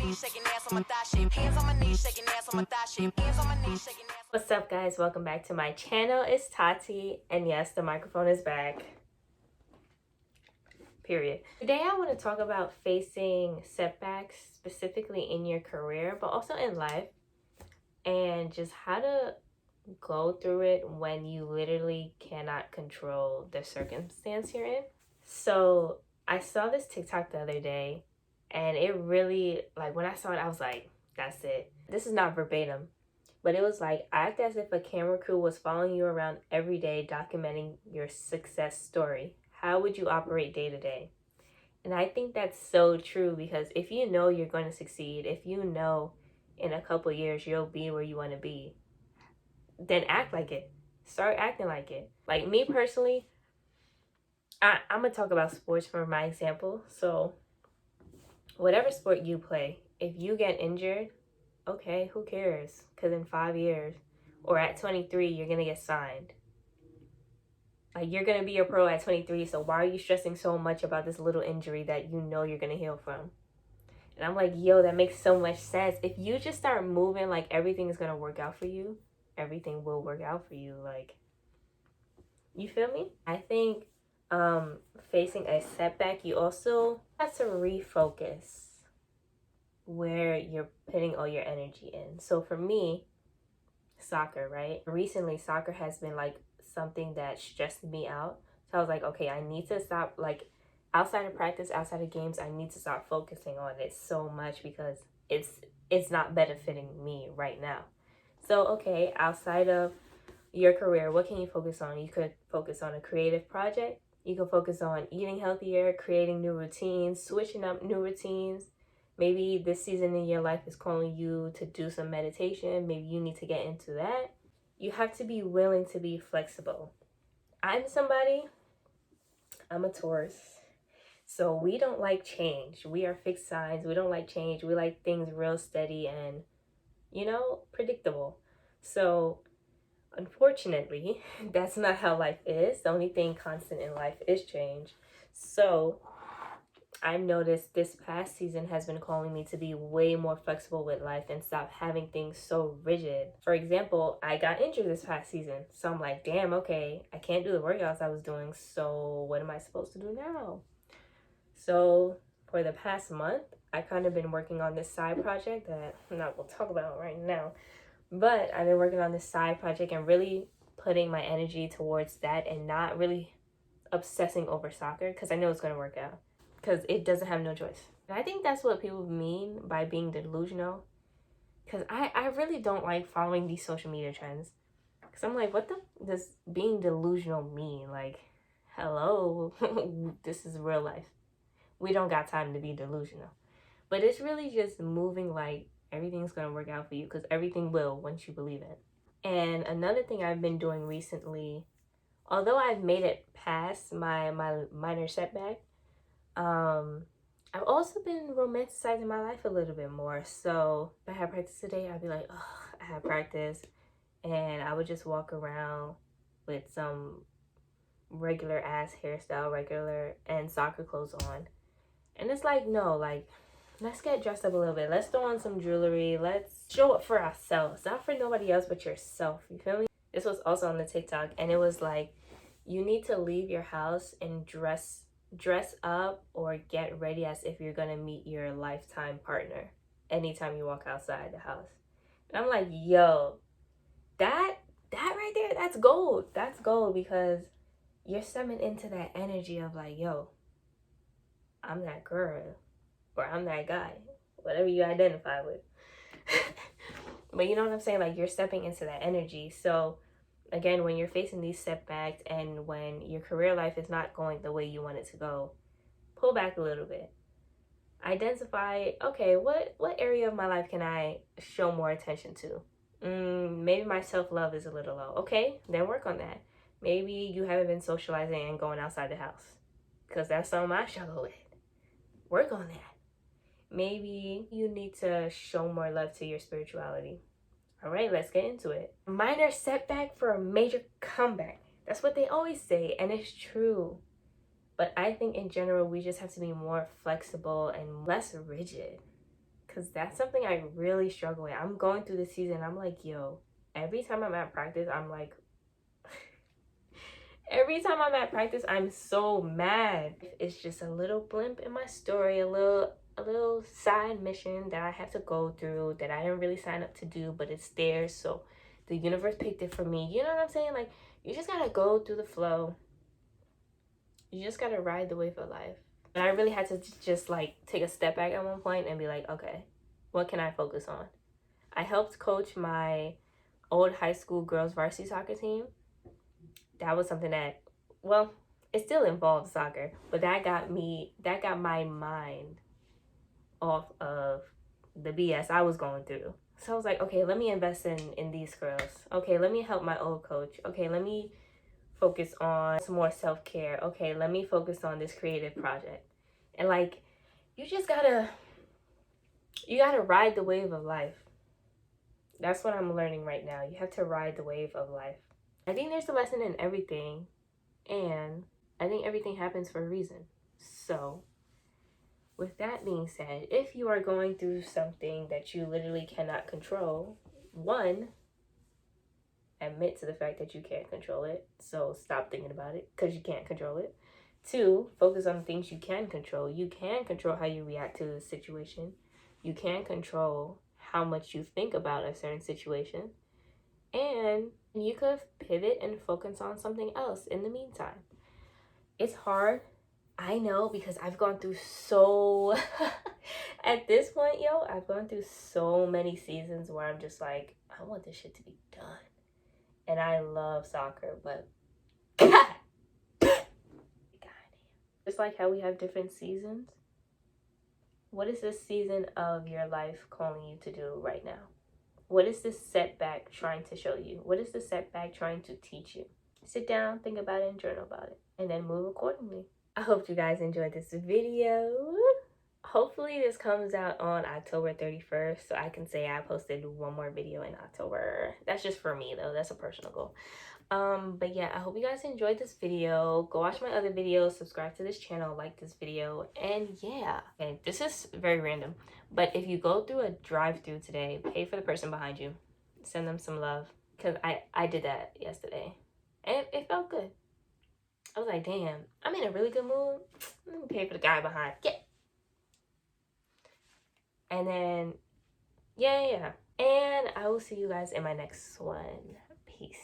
knees, shaking ass on my thigh shape. Hands on my knees, shaking ass on my thigh shape. Hands on my knees, shaking ass. What's up, guys? Welcome back to my channel. It's Tatii, and yes, the microphone is back. Period. Today I want to talk about facing setbacks, specifically in your career, but also in life, and just how to go through it when you literally cannot control the circumstance you're in. So I saw this TikTok the other day, and it really, like, when I saw it, I was like, that's it. This is not verbatim, but it was like, act as if a camera crew was following you around every day, documenting your success story. How would you operate day to day? And I think that's so true, because if you know you're going to succeed, if you know in a couple years you'll be where you want to be, then act like it. Start acting like it. Like me personally, I'm going to talk about sports for my example. So whatever sport you play, if you get injured, okay, who cares? Because in 5 years or at 23, you're going to get signed. Like, you're going to be a pro at 23, so why are you stressing so much about this little injury that you know you're going to heal from? And I'm like, yo, that makes so much sense. If you just start moving like everything is going to work out for you, everything will work out for you. Like, you feel me? I think facing a setback, you also have to refocus where you're putting all your energy in. So for me, soccer, right? Recently, soccer has been like something that stressed me out. So I was like, okay, I need to stop, like, outside of practice, outside of games, I need to stop focusing on it so much, because it's not benefiting me right now. So, okay, outside of your career, what can you focus on? You could focus on a creative project. You can focus on eating healthier, creating new routines, switching up new routines. Maybe this season in your life is calling you to do some meditation. Maybe you need to get into that. You have to be willing to be flexible. I'm a Taurus. So we don't like change. We are fixed signs. We don't like change. We like things real steady and, predictable. So unfortunately, that's not how life is. The only thing constant in life is change. So I've noticed this past season has been calling me to be way more flexible with life and stop having things so rigid. For example, I got injured this past season. So I'm like, damn, okay, I can't do the workouts I was doing. So what am I supposed to do now? So for the past month, I kind of been working on this side project that I'm not going to talk about right now. But I've been working on this side project and really putting my energy towards that and not really obsessing over soccer, because I know it's going to work out, because it doesn't have no choice. And I think that's what people mean by being delusional, because I really don't like following these social media trends, because I'm like, what does being delusional mean? Like, hello, this is real life. We don't got time to be delusional. But it's really just moving like everything's going to work out for you, because everything will once you believe it. And another thing I've been doing recently, although I've made it past my minor setback, I've also been romanticizing my life a little bit more. So if I had practice today, I'd be like, oh, I have practice. And I would just walk around with some regular ass hairstyle, and soccer clothes on. And it's like, no, like, let's get dressed up a little bit. Let's throw on some jewelry. Let's show up for ourselves. Not for nobody else but yourself. You feel me? This was also on the TikTok, and it was like, you need to leave your house and dress up or get ready as if you're gonna meet your lifetime partner anytime you walk outside the house. And I'm like, yo, that right there, that's gold. That's gold, because you're stepping into that energy of like, yo, I'm that girl, or I'm that guy, whatever you identify with. But you know what I'm saying? Like, you're stepping into that energy. So again, when you're facing these setbacks and when your career life is not going the way you want it to go, pull back a little bit. Identify, okay, what area of my life can I show more attention to? Maybe my self-love is a little low. Okay, then work on that. Maybe you haven't been socializing and going outside the house, because that's something I struggle with. Work on that. Maybe you need to show more love to your spirituality. All right, let's get into it. Minor setback for a major comeback. That's what they always say, and it's true. But I think in general, we just have to be more flexible and less rigid. because that's something I really struggle with. I'm going through this season. I'm like, yo, every time I'm at practice, I'm like, every time I'm at practice, I'm so mad. It's just a little blimp in my story, a little side mission that I have to go through that I didn't really sign up to do, but it's there. So the universe picked it for me. You know what I'm saying? Like, you just gotta go through the flow. You just gotta ride the wave of life. And I really had to just like take a step back at one point and be like, okay, what can I focus on? I helped coach my old high school girls varsity soccer team. That was something that, well, it still involved soccer, but that got my mind off of the BS I was going through. So I was like, okay, let me invest in these girls. Okay, let me help my old coach. Okay, let me focus on some more self-care. Okay, let me focus on this creative project. And like, you gotta ride the wave of life. That's what I'm learning right now. You have to ride the wave of life. I think there's a lesson in everything, and I think everything happens for a reason. So with that being said, if you are going through something that you literally cannot control, one, admit to the fact that you can't control it. So stop thinking about it because you can't control it. Two, focus on the things you can control. You can control how you react to the situation. You can control how much you think about a certain situation. And you could pivot and focus on something else in the meantime. It's hard. I know, because I've gone through so at this point, yo, I've gone through so many seasons where I'm just like, I want this shit to be done. And I love soccer, but God, just like how we have different seasons, what is this season of your life calling you to do right now? What is this setback trying to show you? What is the setback trying to teach you? Sit down, think about it, and journal about it, and then move accordingly. I hope you guys enjoyed this video. Hopefully this comes out on October 31st, so I can say I posted one more video in October. That's just for me though, that's a personal goal. But yeah, I hope you guys enjoyed this video. Go watch my other videos, subscribe to this channel, like this video, and yeah. Okay, this is very random, but if you go through a drive-through today, pay for the person behind you. Send them some love, because I did that yesterday, and it felt good. I was like, damn, I'm in a really good mood. Let me pay for the guy behind. Yeah. And then, yeah. And I will see you guys in my next one. Peace.